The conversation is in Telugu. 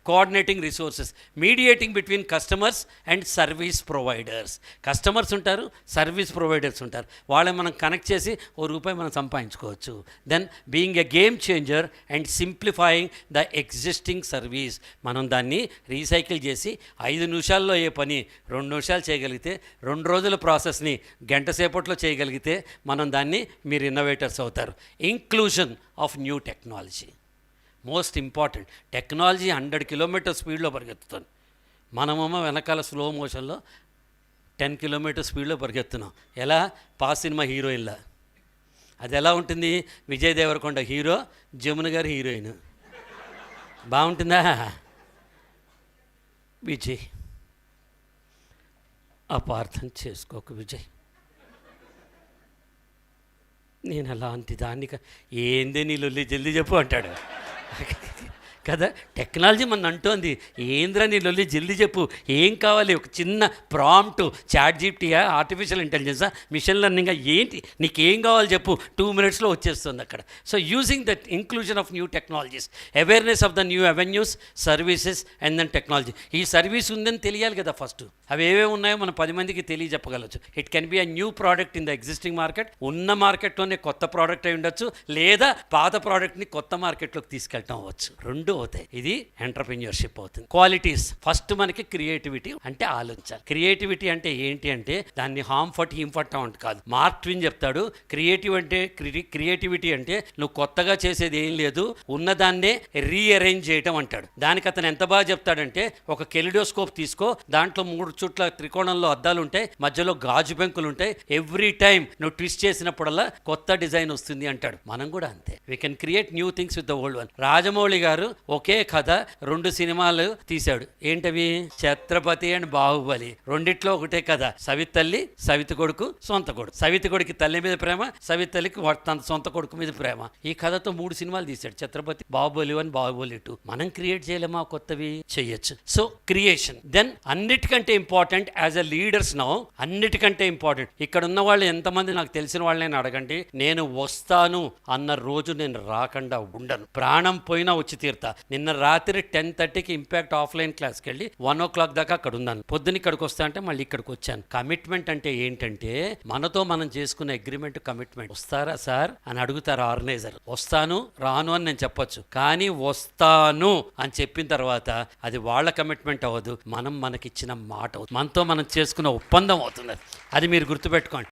Coordinating resources, mediating between customers and service providers. Customers ఉంటారు, సర్వీస్ ప్రొవైడర్స్ ఉంటారు, వాళ్ళని మనం కనెక్ట్ చేసి ₹1 మనం సంపాదించుకోవచ్చు. Then being a game changer and simplifying the existing service. మనం దాన్ని రీసైకిల్ చేసి 5 నిమిషాల్లో ఏ పని 2 నిమిషాలు చేయగలిగితే, 2 రోజుల ప్రాసెస్ని గంట సేపట్లో చేయగలిగితే మనం దాన్ని మీరు ఇన్నోవేటర్స్ అవుతారు. Inclusion of new technology most important. Technology 100 kilometer స్పీడ్లో పరిగెత్తుతుంది, మనమేమో వెనకాల స్లో మోషన్లో 10 కిలోమీటర్ స్పీడ్లో పరిగెత్తున్నాం. ఎలా? పాస్ సినిమా హీరోయిన్లా. అది ఎలా ఉంటుంది? విజయ్ దేవరకొండ హీరో, జమున గారు హీరోయిన్. బాగుంటుందా? విజయ్, అపార్థం చేసుకోకు విజయ్, నేను అలాంటి దాన్ని ఏందే నీ లొల్లి జల్దీ చెప్పు అంటాడు కదా. టెక్నాలజీ మన అంటోంది, ఏంద్రా నీ లొల్లి జల్దీ చెప్పు, ఏం కావాలి? ఒక చిన్న ప్రాంప్ట్, చాట్ జీపీటీయా, ఆర్టిఫిషియల్ ఇంటెలిజెన్సా, మిషన్ లెర్నింగా, ఏంటి నీకేం కావాలి చెప్పు, 2 minutesలో వచ్చేస్తుంది అక్కడ. So using that inclusion of new technologies, awareness of the new avenues, services and then technology. ఈ సర్వీస్ ఉందని తెలియాలి కదా ఫస్ట్, అవి ఏవేవి ఉన్నాయో మనం 10 మందికి తెలియజెప్పగలచ్చు. It can be a new product in the existing market. ఉన్న మార్కెట్లోనే కొత్త ప్రోడక్ట్ అయి ఉండొచ్చు, లేదా పాత ప్రోడక్ట్ని కొత్త మార్కెట్లోకి తీసుకెళ్ళటం అవ్వచ్చు. రెండు అవుతాయి. ఇది ఎంటర్‌ప్రెన్యూర్‌షిప్ అవుతుంది. క్వాలిటీస్, ఫస్ట్ మనకి క్రియేటివిటీ అంటే ఆలోచించాలి. క్రియేటివిటీ అంటే ఏంటి అంటే దాన్ని హామ్ఫట్ హీమ్ఫట్ అంటే కాదు. మార్క్ ట్విన్ చెప్తాడు, క్రియేటివిటీ అంటే నువ్వు కొత్తగా చేసేది ఏం లేదు, ఉన్నదాన్నే రీఅరేంజ్ చేయటం అంటాడు. దానికి అతను ఎంత బాగా చెప్తాడంటే, ఒక కెలిడోస్కోప్ తీసుకో, దాంట్లో 3 చుట్ల త్రికోణంలో అద్దాలు ఉంటాయి, మధ్యలో గాజు పెంకులు ఉంటాయి, ఎవ్రీ టైం నువ్వు ట్విస్ట్ చేసినప్పుడల్లా కొత్త డిజైన్ వస్తుంది అంటాడు. మనం కూడా అంతే, we can create new things with the old one. Rajamouli గారు ఒకే కథ 2 సినిమాలు తీశాడు. ఏంటవి? ఛత్రపతి అండ్ బాహుబలి. రెండిట్లో ఒకటే కథ, సవితి తల్లి, సవితి కొడుకు, సొంత కొడుకు. సవితి కొడుకు తల్లి మీద ప్రేమ, సవితి తల్లికి తన సొంత కొడుకు మీద ప్రేమ. ఈ కథతో 3 సినిమాలు తీశాడు, ఛత్రపతి, బాహుబలి 1, బాహుబలి 2. మనం క్రియేట్ చేయలేమా? కొత్తవి చేయొచ్చు. So creation. దెన్ అన్నిటికంటే important as a leaders now, అన్నిటికంటే ఇంపార్టెంట్, ఇక్కడ ఉన్న వాళ్ళు ఎంతమంది నాకు తెలిసిన వాళ్ళని అడగండి, నేను వస్తాను అన్న రోజు నేను రాకుండా ఉండను, ప్రాణం పోయినా వచ్చి తీరుతా. నిన్న రాత్రి 10:30కి ఇంపాక్ట్ ఆఫ్లైన్ క్లాస్కి వెళ్ళి 1 o'clock దాకా అక్కడ ఉన్నాను. పొద్దున ఇక్కడికి వస్తా అంటే మళ్ళీ ఇక్కడికి వచ్చాను. కమిట్మెంట్ అంటే ఏంటంటే, మనతో మనం చేసుకున్న అగ్రిమెంట్ కమిట్మెంట్. వస్తారా సార్ అని అడుగుతారు ఆర్గనైజర్. వస్తాను రాను అని నేను చెప్పొచ్చు, కానీ వస్తాను అని చెప్పిన తర్వాత అది వాళ్ళ కమిట్మెంట్ అవ్వదు, మనం మనకిచ్చిన మాట అవుతుంది, మనతో మనం చేసుకున్న ఒప్పందం అవుతుంది. అది మీరు గుర్తుపెట్టుకోండి.